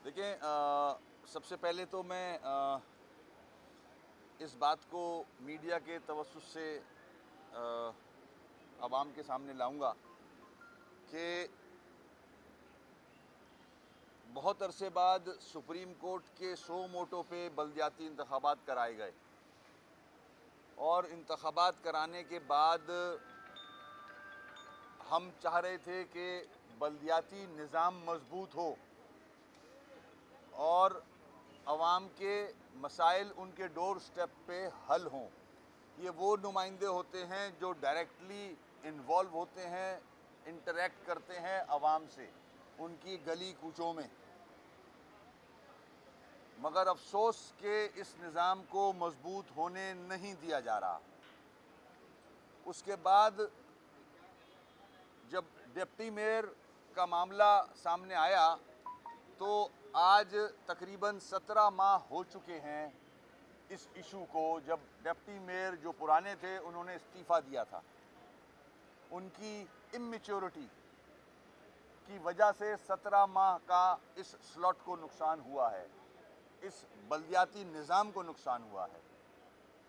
देखिए, सबसे पहले तो मैं इस बात को मीडिया के तवस्सुस से आवाम के सामने लाऊंगा कि बहुत अरसे बाद सुप्रीम कोर्ट के 100 मोटो पे बल्दियाती इंतखाबात कराए गए और इंतखाबात कराने के बाद हम चाह रहे थे कि बल्दियाती निज़ाम मजबूत हो और आवाम के मसाइल उनके डोर स्टेप पे हल हों। ये वो नुमाइंदे होते हैं जो डायरेक्टली इन्वॉल्व होते हैं, इंटरेक्ट करते हैं आवाम से उनकी गली कूचों में। मगर अफसोस के इस निज़ाम को मजबूत होने नहीं दिया जा रहा। उसके बाद जब डिप्टी मेयर का मामला सामने आया तो आज तकरीबन 17 माह हो चुके हैं इस इशू को। जब डिप्टी मेयर जो पुराने थे उन्होंने इस्तीफ़ा दिया था, उनकी इमेच्योरिटी की वजह से 17 माह का इस स्लॉट को नुकसान हुआ है, इस बल्दियाती निज़ाम को नुकसान हुआ है।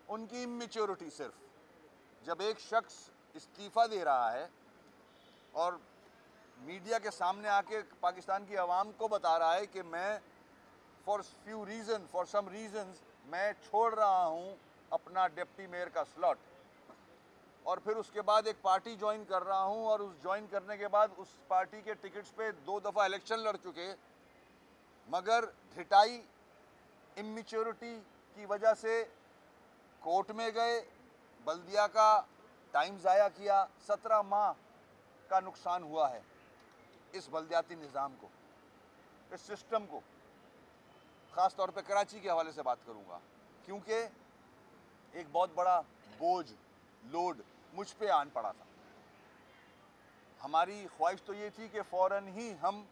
उनकी इमेच्योरिटी सिर्फ, जब एक शख्स इस्तीफ़ा दे रहा है और मीडिया के सामने आके पाकिस्तान की आवाम को बता रहा है कि मैं फॉर सम रीज़न्स मैं छोड़ रहा हूँ अपना डिप्टी मेयर का स्लॉट, और फिर उसके बाद एक पार्टी ज्वाइन कर रहा हूँ और उस ज्वाइन करने के बाद उस पार्टी के टिकट्स पे 2 दफ़ा इलेक्शन लड़ चुके, मगर ढिटाई इमेच्योरिटी की वजह से कोर्ट में गए, बल्दिया का टाइम ज़ाया किया। 17 माह का नुकसान हुआ है इस बल्दियाती निज़ाम को, इस सिस्टम को। ख़ास तौर पे कराची के हवाले से बात करूँगा क्योंकि एक बहुत बड़ा बोझ, लोड मुझ पे आन पड़ा था। हमारी ख्वाहिश तो ये थी कि फ़ौरन ही हम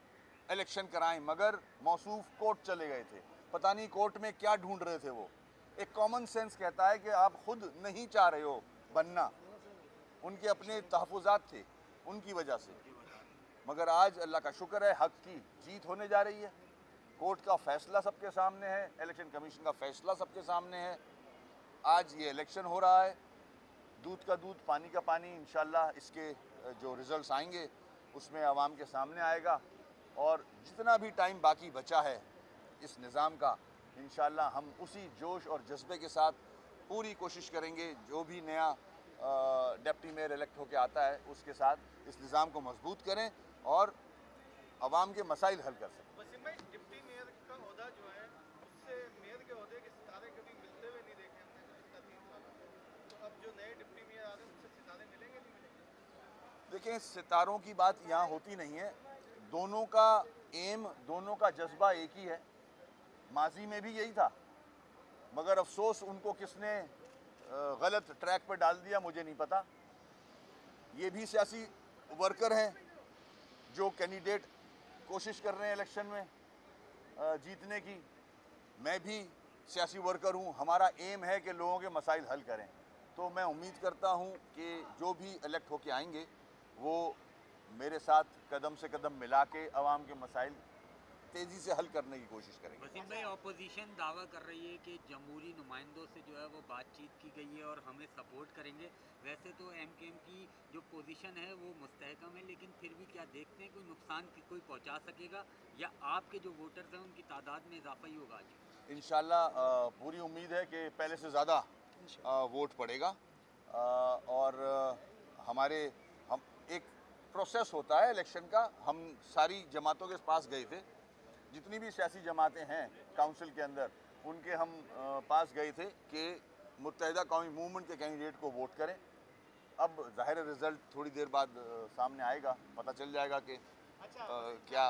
इलेक्शन कराएं, मगर मौसूफ कोर्ट चले गए थे। पता नहीं कोर्ट में क्या ढूंढ रहे थे वो। एक कॉमन सेंस कहता है कि आप खुद नहीं चाह रहे हो बनना, उनके अपने तहफ़्फ़ुज़ात थे उनकी वजह से। मगर आज अल्लाह का शुक्र है, हक़ की जीत होने जा रही है। कोर्ट का फ़ैसला सबके सामने है, इलेक्शन कमीशन का फ़ैसला सबके सामने है। आज ये इलेक्शन हो रहा है, दूध का दूध पानी का पानी। इंशाल्लाह इसके जो रिज़ल्ट्स आएंगे उसमें आवाम के सामने आएगा, और जितना भी टाइम बाकी बचा है इस निज़ाम का, इंशाल्लाह हम उसी जोश और जज्बे के साथ पूरी कोशिश करेंगे, जो भी नया डिप्टी मेयर इलेक्ट होकर आता है उसके साथ इस निज़ाम को मजबूत करें और आवाम के मसाइल हल कर सकें। वसीम भाई, डिप्टी मेयर का ओहदा जो है उससे मेयर के ओहदे के सितारे कभी मिलते हुए नहीं देखे हमने गुज़श्ता 3 सालों में। तो अब जो नए डिप्टी मेयर आ रहे हैं उनसे सितारे मिलेंगे नहीं मिलेंगे? देखें, सितारों की बात यहाँ होती नहीं है। दोनों का एम, दोनों का जज्बा एक ही है। माजी में भी यही था, मगर अफसोस उनको किसने गलत ट्रैक पर डाल दिया मुझे नहीं पता। ये भी सियासी वर्कर हैं जो कैंडिडेट कोशिश कर रहे हैं इलेक्शन में जीतने की। मैं भी सियासी वर्कर हूँ, हमारा एम है कि लोगों के मसाइल हल करें। तो मैं उम्मीद करता हूँ कि जो भी इलेक्ट होके आएंगे वो मेरे साथ कदम से कदम मिला के आवाम के मसाइल तेज़ी से हल करने की कोशिश करेंगे। वसीम भाई, ऑपोजिशन दावा कर रही है कि जमहूरी नुमाइंदों से जो है वो बातचीत की गई है और हमें सपोर्ट करेंगे। वैसे तो एमकेएम की जो पोजीशन है वो मुस्तहकम है, लेकिन फिर भी क्या देखते हैं कोई नुकसान की कोई पहुंचा सकेगा, या आपके जो वोटर्स हैं उनकी तादाद में इजाफा ही होगा आज? इंशाल्लाह पूरी उम्मीद है कि पहले से ज़्यादा वोट पड़ेगा। और हमारे हम एक प्रोसेस होता है इलेक्शन का, हम सारी जमातों के पास गए थे, जितनी भी सियासी जमातें हैं काउंसिल के अंदर, उनके हम पास गए थे कि मुत्तहिदा कौमी मूवमेंट के कैंडिडेट को वोट करें। अब ज़ाहिर रिज़ल्ट थोड़ी देर बाद सामने आएगा, पता चल जाएगा कि अच्छा क्या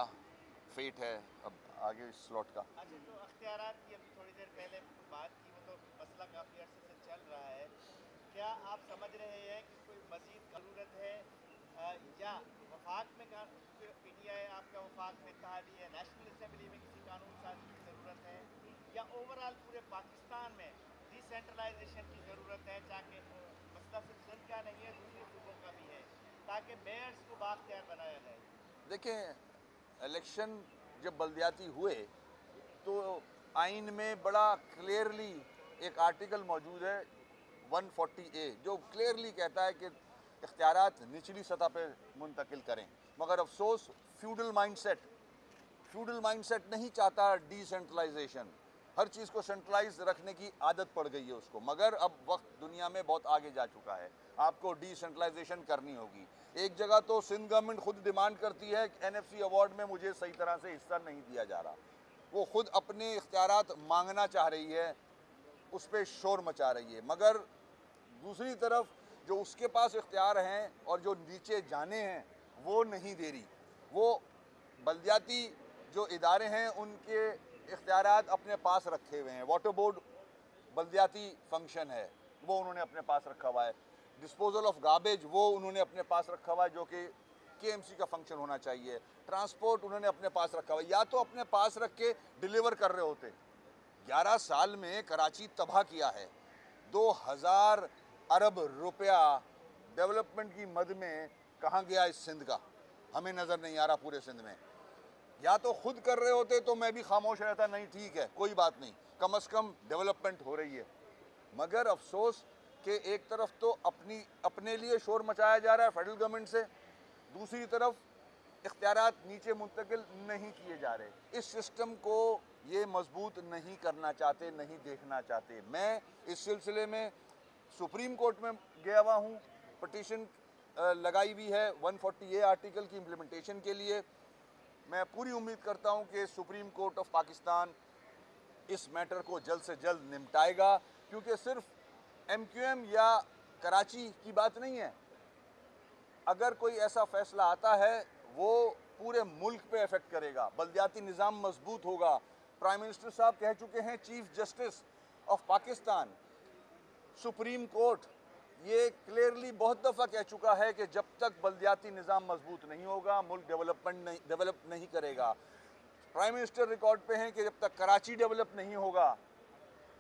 फेट है अब आगे इस स्लॉट का। अच्छा, जो अख्तियारात की अभी थोड़ी देर पहले बात की, वो तो मसला काफ़ी अर्से से चल रहा है। क्या आप समझ रहे हैं कि कोई मज़ीद ज़रूरत है या वफाक में पीटीआई आपका वफाक में इत्तेहादी है, नेशनल असम्बली में किसी कानून साजी की ज़रूरत है, या ओवरऑल पूरे पाकिस्तान में डिसेंट्रलाइजेशन की ज़रूरत है, ताकि मसला सिर्फ सिंध का नहीं है दूसरे सूबों का भी है, ताकि मेयर्स को बाख्तियार बनाया जाए? देखें, इलेक्शन जब बल्दियाती हुए तो आइन में बड़ा क्लियरली एक आर्टिकल मौजूद है 140A जो क्लियरली कहता है कि इख्तियारात निचली सतह पे मुंतकिल करें, मगर अफसोस फ्यूडल माइंडसेट नहीं चाहता डिसेंट्रलाइजेशन। हर चीज़ को सेंट्रलाइज रखने की आदत पड़ गई है उसको, मगर अब वक्त दुनिया में बहुत आगे जा चुका है, आपको डिसेंट्रलाइजेशन करनी होगी। एक जगह तो सिंध गवर्नमेंट खुद डिमांड करती है कि NFC अवार्ड में मुझे सही तरह से हिस्सा नहीं दिया जा रहा, वो खुद अपने इख्तियारात मांगना चाह रही है, उस पर शोर मचा रही है, मगर दूसरी तरफ जो उसके पास इख्तियार हैं और जो नीचे जाने हैं वो नहीं दे रही। वो बल्दियाती जो इदारे हैं उनके इख्तियारात अपने पास रखे हुए हैं, वाटर बोर्ड बल्दियाती फंक्शन है वो उन्होंने अपने पास रखा हुआ है, डिस्पोजल ऑफ गार्बेज वो उन्होंने अपने पास रखा हुआ है जो कि KMC का फंक्शन होना चाहिए, ट्रांसपोर्ट उन्होंने अपने पास रखा हुआ है, या तो अपने पास रख के डिलीवर कर रहे होते। 11 साल में कराची तबाह किया है, 2000 अरब रुपया डेवलपमेंट की मद में कहाँ गया इस सिंध का, हमें नज़र नहीं आ रहा पूरे सिंध में। या तो खुद कर रहे होते तो मैं भी खामोश रहता, नहीं ठीक है कोई बात नहीं, कम से कम डेवलपमेंट हो रही है, मगर अफसोस कि एक तरफ तो अपने लिए शोर मचाया जा रहा है फेडरल गवर्नमेंट से, दूसरी तरफ इख्तियारात नीचे मुंतकिल नहीं किए जा रहे। इस सिस्टम को ये मजबूत नहीं करना चाहते, नहीं देखना चाहते। मैं इस सिलसिले में सुप्रीम कोर्ट में गया हुआ हूँ, पटिशन लगाई हुई है 140A आर्टिकल की इम्प्लीमेंटेशन के लिए। मैं पूरी उम्मीद करता हूँ कि सुप्रीम कोर्ट ऑफ पाकिस्तान इस मैटर को जल्द से जल्द निपटाएगा, क्योंकि सिर्फ MQM या कराची की बात नहीं है, अगर कोई ऐसा फैसला आता है वो पूरे मुल्क पे इफेक्ट करेगा, बल्दियाती निज़ाम मजबूत होगा। प्राइम मिनिस्टर साहब कह चुके हैं, chief justice of Pakistan, supreme court ये क्लियरली बहुत दफ़ा कह चुका है कि जब तक बल्दियाती निज़ाम मजबूत नहीं होगा मुल्क डेवलप नहीं करेगा। प्राइम मिनिस्टर रिकॉर्ड पे हैं कि जब तक कराची डेवलप नहीं होगा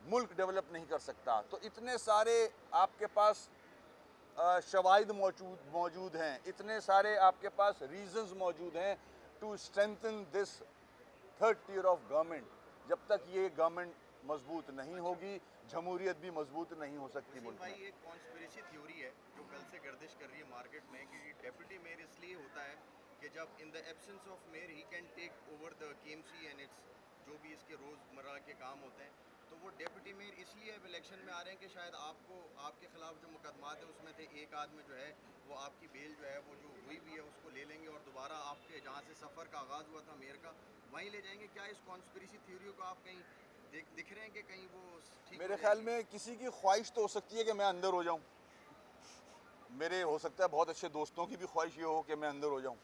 मुल्क डेवलप नहीं कर सकता। तो इतने सारे आपके पास शवाहिद मौजूद हैं, इतने सारे आपके पास रीजंस मौजूद हैं to strengthen this third tier of government. जब तक ये गवर्नमेंट मजबूत नहीं होगी, जमहूरियत भी मजबूत नहीं हो सकती मुल्क में। भाई एक कॉन्स्पिरेसी थ्योरी है जो कल से गर्दिश कर रही है मार्केट में कि डेप्यूटी मेयर इसलिए होता है कि जब in the absence of mayor he can take over the KMC and it's जो भी इसके रोज़मर्रा के काम होते हैं, तो वो डेप्यूटी मेयर इसलिए अब इलेक्शन में आ रहे हैं कि शायद आपको आपके खिलाफ जो मुकदमात है उसमें से एक आदमी जो है वो आपकी बेल जो है वो जो हुई भी है उसको ले लेंगे और दोबारा आपके जहाँ से सफ़र का आगाज़ हुआ था मेयर का वहीं ले जाएंगे। क्या इस कॉन्स्पिरेसी थ्योरी को आप कहीं दिख रहे हैं कि कहीं वो ठीक? मेरे ख्याल में किसी की ख्वाहिश तो हो सकती है कि मैं अंदर हो जाऊं, मेरे हो सकता है बहुत अच्छे दोस्तों की भी ख्वाहिश ये हो कि मैं अंदर हो जाऊं,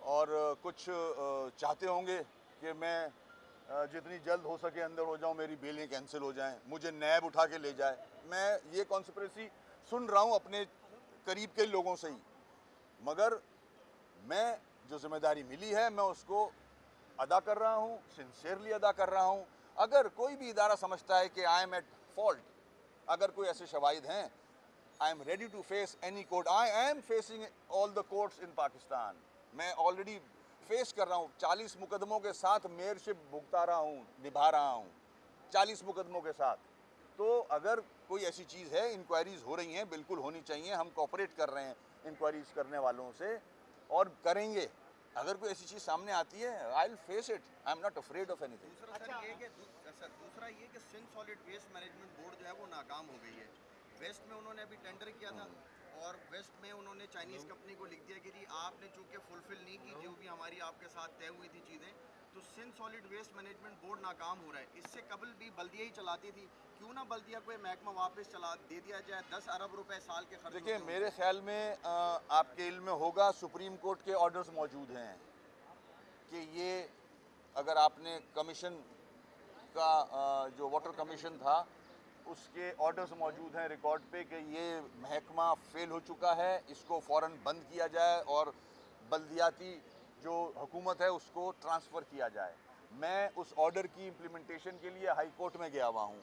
और कुछ चाहते होंगे कि मैं जितनी जल्द हो सके अंदर हो जाऊं, मेरी बेलें कैंसिल हो जाएं, मुझे नैब उठा के ले जाए। मैं ये कॉन्स्पिरेसी सुन रहा हूं अपने करीब के लोगों से ही, मगर मैं जो जिम्मेदारी मिली है मैं उसको अदा कर रहा हूँ, सिंसियरली अदा कर रहा हूँ। अगर कोई भी इदारा समझता है कि आई एम एट फॉल्ट, अगर कोई ऐसे शवाहिद हैं, I am ready to face any court. I am facing all the courts in Pakistan. मैं ऑलरेडी फेस कर रहा हूँ, 40 मुकदमों के साथ मेयरशिप भुगता रहा हूँ, निभा रहा हूँ 40 मुकदमों के साथ। तो अगर कोई ऐसी चीज़ है, इंक्वायरीज हो रही हैं, बिल्कुल होनी चाहिए, हम कोऑपरेट कर रहे हैं इंक्वायरीज करने वालों से और करेंगे। अगर कोई ऐसी चीज़ सामने आती है, I will face it, I am not afraid of anything. दूसरा ये कि Sindh solid waste management board जो है वो नाकाम हो गई है। वेस्ट में उन्होंने अभी टेंडर किया था और वेस्ट में उन्होंने चाइनीज़ कंपनी को लिख दिया कि जी आपने चूँकि फुलफिल नहीं की जो भी हमारी आपके साथ तय हुई थी चीज़ें, तो Sindh solid waste management board नाकाम हो रहा है। इससे कबल भी बल्दिया ही चलाती थी, क्यों ना बल्दिया को महकमा वापस चला दे दिया जाए। 10 अरब रुपए साल के खर्च। देखिए मेरे ख्याल में आपके इल्म में होगा, सुप्रीम कोर्ट के ऑर्डर्स मौजूद हैं कि ये अगर आपने कमीशन का जो वाटर कमीशन था उसके ऑर्डर्स मौजूद हैं रिकॉर्ड पे कि ये महकमा फेल हो चुका है, इसको फ़ौरन बंद किया जाए और बल्दियाती जो हुकूमत है उसको ट्रांसफ़र किया जाए। मैं उस ऑर्डर की इम्प्लीमेंटेशन के लिए हाई कोर्ट में गया हुआ हूँ,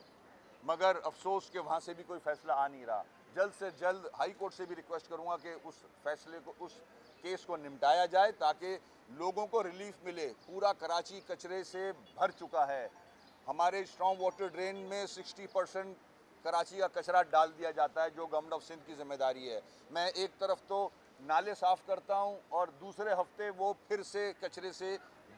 मगर अफसोस कि वहाँ से भी कोई फ़ैसला आ नहीं रहा। जल्द से जल्द हाई कोर्ट से भी रिक्वेस्ट करूँगा कि उस फैसले को, उस केस को निपटाया जाए ताकि लोगों को रिलीफ मिले। पूरा कराची कचरे से भर चुका है। हमारे स्ट्रॉन्ग वाटर ड्रेन में 60% कराची का कचरा डाल दिया जाता है, जो गवर्नमेंट ऑफ सिंध की जिम्मेदारी है। मैं एक तरफ तो नाले साफ़ करता हूं और दूसरे हफ्ते वो फिर से कचरे से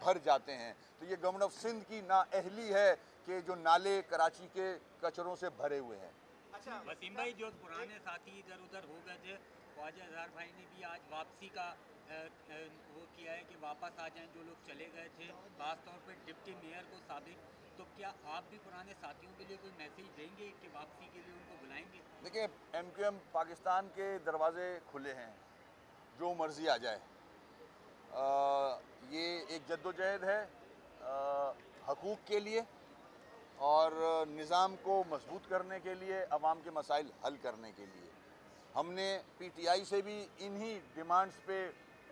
भर जाते हैं। तो ये गवर्नमेंट ऑफ सिंध की नाअहली है कि जो नाले कराची के कचरों से भरे हुए हैं। अच्छा वसीम भाई, जो पुराने साथी इधर उधर हो गए थे, ख्वाजा अजहर भाई ने भी आज वापसी का वो किया है कि वापस आ जाएं जो लोग चले गए थे, खासतौर पर डिप्टी मेयर को साबिक। तो क्या आप भी पुराने साथियों के लिए कोई मैसेज देंगे कि वापसी के लिए उनको बुलाएंगे? देखिए, MQM पाकिस्तान के दरवाजे खुले हैं, जो मर्जी आ जाए। ये एक जद्दोजहद है हकूक़ के लिए और निज़ाम को मजबूत करने के लिए, अवाम के मसाइल हल करने के लिए। हमने PTI से भी इन्हीं डिमांड्स पे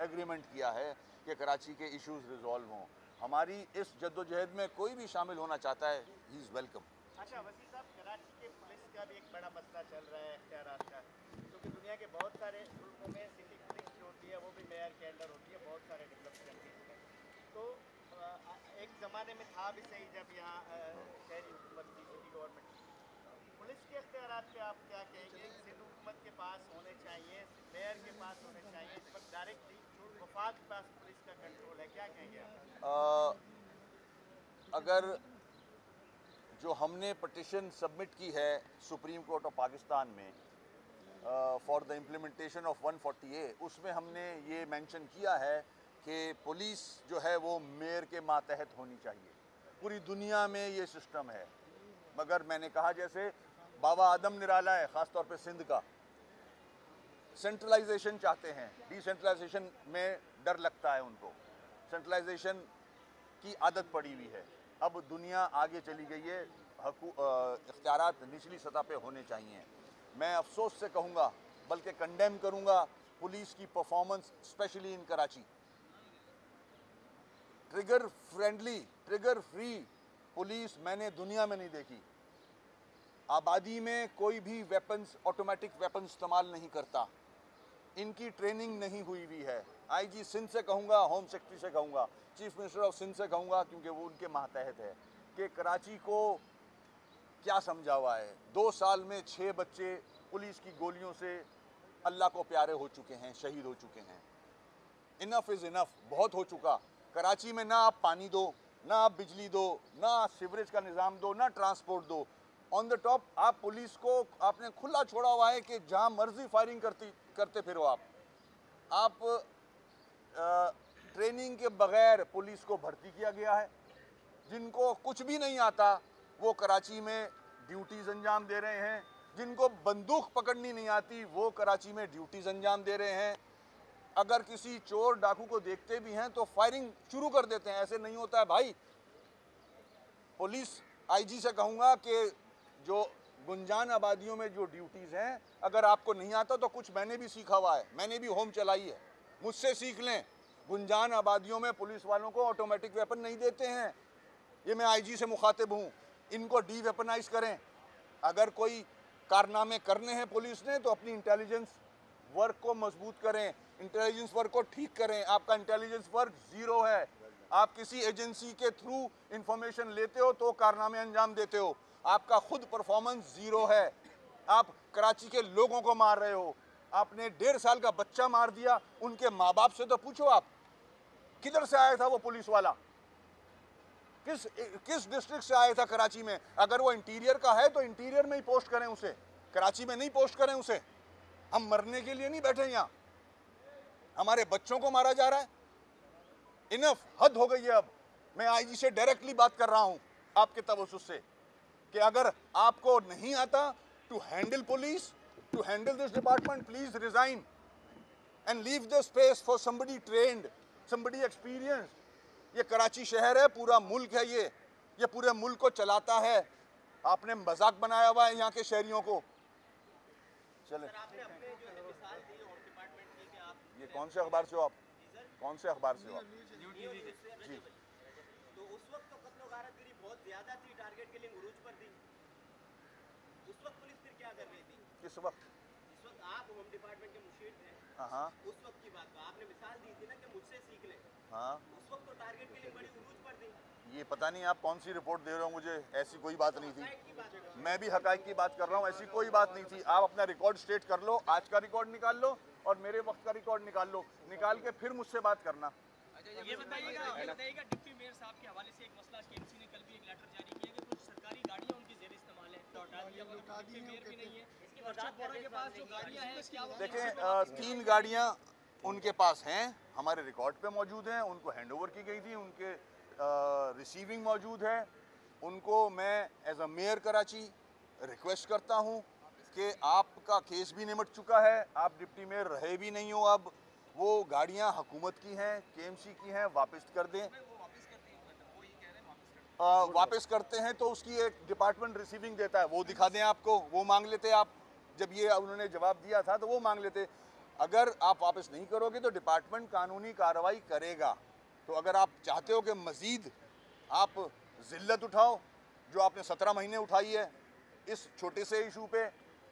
एग्रीमेंट किया है कि कराची के इश्यूज़ रिजॉल्व हों। हमारी इस जद्दोजहद में कोई भी शामिल होना चाहता है, ही इज़ वेलकम। अच्छा वसीम साहब, कराची के पुलिस का भी एक बड़ा मसला चल रहा है इख्तियारात का, क्योंकि दुनिया के बहुत सारे मुल्कों में सिटी पुलिस जो होती है वो भी मेयर के अंडर होती है, बहुत सारे डेवलप कंट्रीज में। तो एक ज़माने में था भी सही जब यहाँ शहरी हुकूमत थी, सिटी गवर्नमेंट थी। पुलिस के इख्तियारात पे आप क्या कहेंगे? सिंध हुकूमत के पास होने चाहिए, मेयर के पास होने चाहिए, इस वक्त डायरेक्टली वफाक के पास पुलिस का कंट्रोल है, क्या कहेंगे आप? अगर जो हमने पटिशन सबमिट की है सुप्रीम कोर्ट ऑफ पाकिस्तान में for the implementation of 140A, उसमें हमने ये मेंशन किया है कि पुलिस जो है वो मेयर के मातहत होनी चाहिए। पूरी दुनिया में ये सिस्टम है, मगर मैंने कहा जैसे बाबा आदम निराला है, ख़ास तौर पे सिंध का, सेंट्रलाइजेशन चाहते हैं। डिसेंट्रलाइजेशन में डर लगता है उनको, सेंट्रलाइजेशन की आदत पड़ी हुई है। अब दुनिया आगे चली गई है, इख्तियारात निचली सतह पे होने चाहिए। मैं अफसोस से कहूँगा, बल्कि कंडेम करूँगा पुलिस की performance, specially in Karachi. Trigger friendly, trigger free police मैंने दुनिया में नहीं देखी। आबादी में कोई भी वेपन्स, ऑटोमेटिक वेपन इस्तेमाल नहीं करता। इनकी ट्रेनिंग नहीं हुई हुई है। IG सिंध से कहूँगा, होम सेक्रेटरी से कहूँगा, चीफ मिनिस्टर ऑफ सिंध से कहूँगा, क्योंकि वो उनके मातहत है, कि कराची को क्या समझा हुआ है। 2 साल में 6 बच्चे पुलिस की गोलियों से अल्लाह को प्यारे हो चुके हैं, शहीद हो चुके हैं। इनफ इज़ इनफ, बहुत हो चुका। कराची में ना आप पानी दो, ना आप बिजली दो, ना सीवरेज का निज़ाम दो, ना ट्रांसपोर्ट दो। ऑन द टॉप आप पुलिस को आपने खुला छोड़ा हुआ है कि जहाँ मर्जी फायरिंग करते फिरो आप ट्रेनिंग के बगैर पुलिस को भर्ती किया गया है। जिनको कुछ भी नहीं आता वो कराची में ड्यूटीज़ अंजाम दे रहे हैं, जिनको बंदूक पकड़नी नहीं आती वो कराची में ड्यूटीज़ अंजाम दे रहे हैं। अगर किसी चोर डाकू को देखते भी हैं तो फायरिंग शुरू कर देते हैं। ऐसे नहीं होता है भाई। पुलिस IG से कहूँगा कि जो गुंजान आबादियों में जो ड्यूटीज़ हैं, अगर आपको नहीं आता तो कुछ मैंने भी सीखा हुआ है, मैंने भी होम चलाई है, मुझसे सीख लें। गुंजान आबादियों में पुलिस वालों को ऑटोमेटिक वेपन नहीं देते हैं। ये मैं IG से मुखातिब हूँ, इनको डी वेपनाइज करें। अगर कोई कारनामे करने हैं पुलिस ने तो अपनी इंटेलिजेंस वर्क को मजबूत करें, इंटेलिजेंस वर्क को ठीक करें। आपका इंटेलिजेंस वर्क ज़ीरो है। आप किसी एजेंसी के थ्रू इंफॉर्मेशन लेते हो तो कारनामे अंजाम देते हो। आपका खुद परफॉर्मेंस ज़ीरो है। आप कराची के लोगों को मार रहे हो। आपने 1.5 साल का बच्चा मार दिया। उनके माँ बाप से तो पूछो आप, किधर से आया था वो पुलिस वाला, किस डिस्ट्रिक्ट से आया था कराची में। अगर वो इंटीरियर का है तो इंटीरियर में ही पोस्ट करें उसे, कराची में नहीं पोस्ट करें उसे। हम मरने के लिए नहीं बैठे यहाँ, हमारे बच्चों को मारा जा रहा है। इनफ, हद हो गई है। अब मैं IG से डायरेक्टली बात कर रहा हूँ आपके तवज्जुह से, कि अगर आपको नहीं आता to handle police, to handle this department, please resign and leave the space for somebody trained, somebody experienced. ये कराची शहर है, पूरा मुल्क है, ये पूरे मुल्क को चलाता है। आपने मजाक बनाया हुआ है यहाँ के शहरियों को। चले, ये कौन से अखबार से हो आप? कौन से अखबार से हो आप? जी, तो उस वक्त तो कत्ल गारतगिरी बहुत ज्यादा थी, टारगेट किलिंग उरूज पर थी। उस वक्त पुलिस फिर क्या कर रही थी? किस वक्त? इस वक्त आप आप होम डिपार्टमेंट के मुशीर थे, हाँ उस वक्त की बात आपने मिसाल दी थी ना कि मुझसे सीख ले, हाँ, उस वक्त तो टारगेट के लिए बड़ी उरूज पर थी। ये पता नहीं आप कौन सी रिपोर्ट दे रहे हो मुझे, ऐसी कोई बात नहीं थी। की बात है। मैं भी हकाइक की बात कर रहा हूँ, ऐसी कोई बात नहीं थी। आप अपना रिकॉर्ड स्टेट कर लो, आज का रिकॉर्ड निकाल लो और मेरे वक्त का रिकॉर्ड निकाल लो, निकाल के फिर मुझसे बात करना। ये बताइएगा डिप्टी मेयर साहब के हवाले से एक मसला केएमसी ने कल भी एक लेटर जारी किया कि कुछ सरकारी गाड़ियां उनकी जेर इस्तेमाल है, तो हटा दिया, डिप्टी मेयर भी नहीं है। इसकी वजह बोरा के पास जो गाड़ियां हैं क्या वो देखें 3 गाड़ियां उनके पास हैं, हमारे रिकॉर्ड पे मौजूद हैं, उनको हैंडओवर की गई थी, उनके रिसीविंग मौजूद है। उनको मैं as a mayor Karachi request करता हूं कि आपका केस भी निमट चुका है, आप डिप्टी मेयर रहे भी नहीं हो, अब वो गाड़ियां हुकूमत की हैं, केएमसी की हैं, वापस कर दें। वापस करते हैं तो उसकी एक डिपार्टमेंट रिसीविंग देता है, वो दिखा दें आपको, वो मांग लेते आप। जब ये उन्होंने जवाब दिया था तो वो मांग लेते। अगर आप वापस नहीं करोगे तो डिपार्टमेंट कानूनी कार्रवाई करेगा। तो अगर आप चाहते हो कि मज़ीद आप जिल्लत उठाओ जो आपने 17 महीने उठाई है इस छोटे से इशू पे,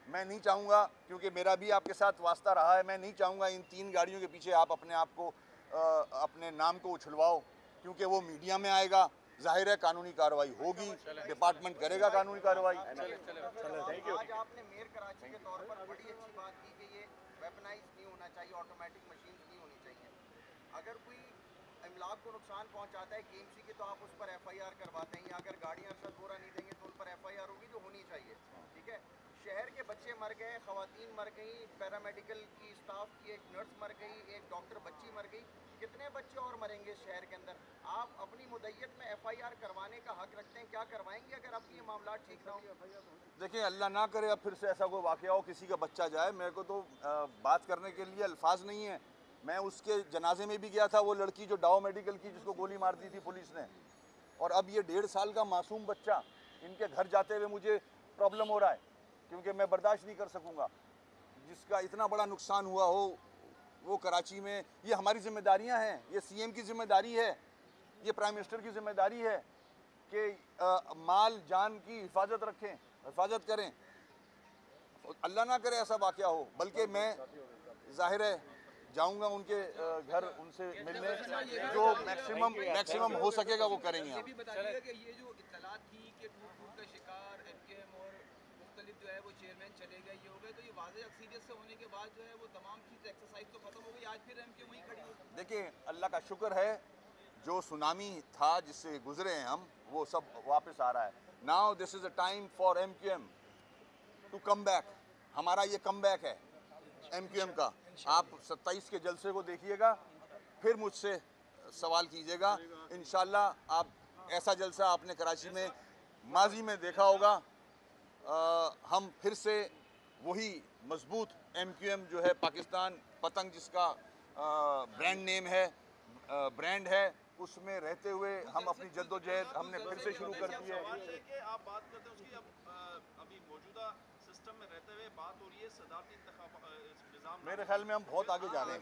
मैं नहीं चाहूँगा, क्योंकि मेरा भी आपके साथ वास्ता रहा है, मैं नहीं चाहूँगा इन 3 गाड़ियों के पीछे आप अपने आप को अपने नाम को उछलवाओ, क्योंकि वो मीडिया में आएगा। जाहिर है कानूनी कार्रवाई होगी, डिपार्टमेंट करेगा कानूनी कार्रवाई। आज आपने मेयर कराची के तौर पर बड़ी अच्छी बात की कि ये वेपनाइज नहीं होना चाहिए, ऑटोमेटिक मशीन नहीं होनी चाहिए। अगर कोई इमलाक को नुकसान पहुंचाता है केएमसी के तो आप उस पर एफआईआर करवाते हैं, या अगर गाड़ियां अरशद बोरा नहीं देंगे तो उन पर एफआईआर होगी जो होनी चाहिए। ठीक है, शहर के बच्चे मर गए, खवातीन मर गई, पैरामेडिकल की स्टाफ की एक नर्स मर गई, एक डॉक्टर बच्ची मर गई, कितने बच्चे और मरेंगे शहर के अंदर? आप अपनी मुद्दत में एफआईआर करवाने का हक रखते हैं, क्या करवाएंगे अगर आपकी ये मामला ठीक ना हो? देखिए अल्लाह ना करे अब फिर से ऐसा कोई वाक़या हो, किसी का बच्चा जाए, मेरे को तो बात करने के लिए अल्फाज नहीं है। मैं उसके जनाजे में भी गया था, वो लड़की जो डाओ मेडिकल की जिसको गोली मार दी थी पुलिस ने, और अब ये 1.5 साल का मासूम बच्चा, इनके घर जाते हुए मुझे प्रॉब्लम हो रहा है, क्योंकि मैं बर्दाश्त नहीं कर सकूँगा। जिसका इतना बड़ा नुकसान हुआ हो वो कराची में, ये हमारी जिम्मेदारियां हैं, ये सीएम की जिम्मेदारी है, ये प्राइम मिनिस्टर की जिम्मेदारी है कि माल जान की हिफाजत रखें, हिफाजत करें। अल्लाह ना करे ऐसा वाक़या हो, बल्कि मैं जाहिर है जाऊंगा उनके घर, उनसे मिलने, जो मैक्सिमम हो सकेगा वो करेंगे। ये भी बताइए कि ये जो इत्तला थी कि टूट का शिकार एमकेएम और मुख्तलिफ जो है वो चेयरमैन चले गए, ये हो गए, तो ये वाज़ेह अक्सरियत से होने के बाद जो है वो तमाम चीज़ एक्सरसाइज तो खत्म हो गई, आज फिर एमकेएम वहीं खड़ी है। देखिए अल्लाह का शुक्र है, जो सुनामी था जिससे गुजरे हैं हम, वो सब वापस आ रहा है। Now this is a time for MKM to come back. हमारा ये कम बैक है एमकेएम का। आप 27 के जलसे को देखिएगा, फिर मुझसे सवाल कीजिएगा। इंशाल्लाह आप ऐसा जलसा आपने कराची में माजी में देखा होगा। हम फिर से वही मजबूत एमकेएम जो है, पाकिस्तान पतंग जिसका ब्रांड नेम है, ब्रांड है, उसमें रहते हुए हम अपनी जद्दोजहद हमने फिर से शुरू कर दी है। कि आप बात करते हैं उसकी, अब अभी मौजूदा सिस्टम में रहते हुए बात हो रही है सदारती निज़ाम। मेरे ख्याल में हम बहुत आगे जा रहे हैं।